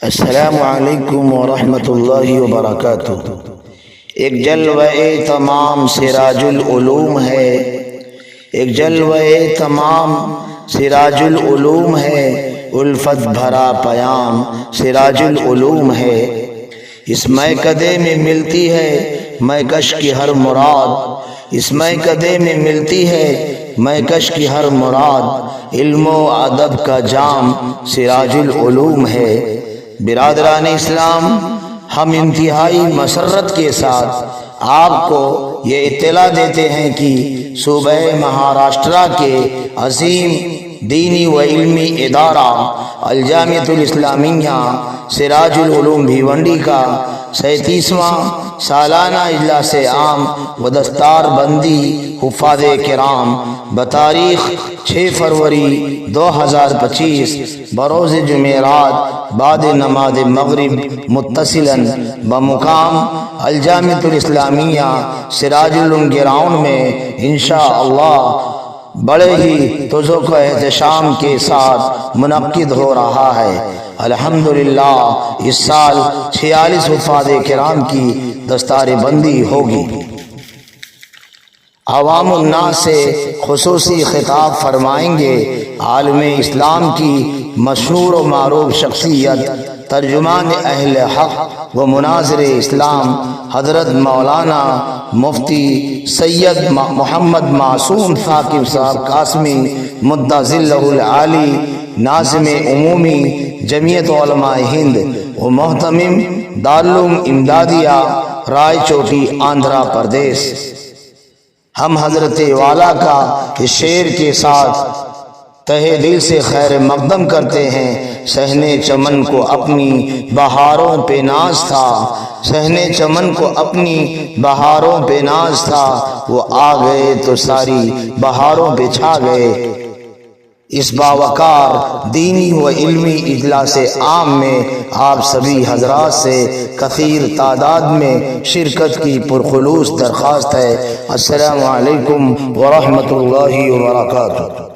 السلام علیکم ورحمۃ اللہ وبرکاتہ۔ ایک جلوہ تمام سراج العلوم ہے، ایک جلوہ تمام سراج العلوم ہے، الفت بھرا پیام سراج العلوم ہے۔ اس میکدے میں ملتی ہے میکش کی ہر مراد، اس میکدے میں ملتی ہے میکش کی ہر مراد، علم و ادب کا جام سراج العلوم ہے۔ برادران اسلام، ہم انتہائی مسرت کے ساتھ آپ کو یہ اطلاع دیتے ہیں کہ صوبہ مہاراشٹرا کے عظیم دینی و علمی ادارہ الجامعۃ الاسلامیہ سراج العلوم بھیونڈی کا 37واں سالانہ اجلاس عام و دستار بندی حفاظ کرام بتاریخ 6 فروری 2025 بروز جمعرات بعد نماز مغرب متصلاً بمقام الجامعۃ الاسلامیہ سراج العلوم گراؤنڈ میں انشاءاللہ بڑے ہی تذوق و احتشام کے ساتھ منعقد ہو رہا ہے۔ الحمدللہ اس سال 46 حفاظ کرام کی دستار بندی ہوگی۔ عوام الناس سے خصوصی خطاب فرمائیں گے عالم اسلام کی مشہور و معروف شخصیت، ترجمان اہل حق و مناظر اسلام، حضرت مولانا مفتی سید محمد معصوم ثاقب صاحب قاسمی مدّ ظلہ العالی، ناظم عمومی جمعیت علماء ہند و محتمم دارالعلوم امدادیہ رائے چوٹی آندھرا پردیش۔ ہم حضرت والا کا اس شعر کے ساتھ تہہ دل سے خیر مقدم کرتے ہیں۔ صحن چمن کو اپنی بہاروں پہ ناز تھا، صحن چمن کو اپنی بہاروں پہ ناز تھا، وہ آ گئے تو ساری بہاروں پہ چھا گئے۔ اس باوقار دینی و علمی اجلاس عام میں آپ سبھی حضرات سے کثیر تعداد میں شرکت کی پرخلوص درخواست ہے۔ السلام علیکم ورحمۃ اللہ وبرکاتہ۔